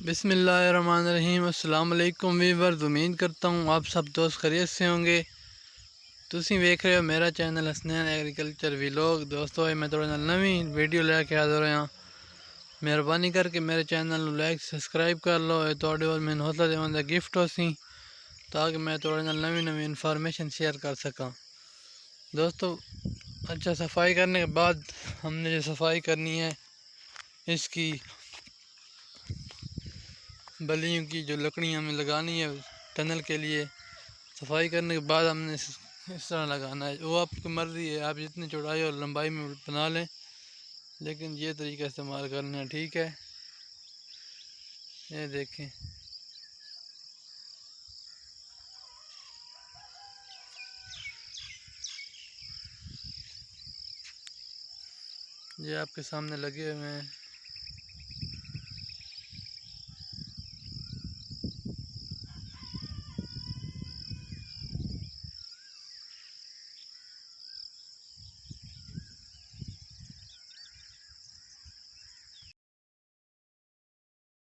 बिस्मिल्लाहिर्रहमानिर्रहीम। अस्सलाम वालेकुम व्यूअर्स, उम्मीद करता हूँ आप सब दोस्त खैरियत से होंगे। तुसी वेख रहे हो मेरा चैनल हसनैन एग्रीकल्चर व्लॉग। दोस्तों मैं थोड़े नाल नवी वीडियो लेके हाज़र होया। मेहरबानी करके मेरे चैनल को लाइक सब्सक्राइब कर लो। थोड़े और मैंने हौसला देने गिफ्ट हो सी ताकि मैं थोड़े नाल नवी इन्फॉर्मेशन शेयर कर सका। दोस्तों अच्छा, सफाई करने के बाद हमने जो सफाई करनी है इसकी बलियों की, जो लकड़ियां हमें लगानी है टनल के लिए, सफाई करने के बाद हमने इस तरह लगाना है। वो आपकी मर्ज़ी है, आप जितनी चौड़ाई और लंबाई में बना लें, लेकिन ये तरीका इस्तेमाल करना है, ठीक है। ये देखें, ये आपके सामने लगे हुए हैं।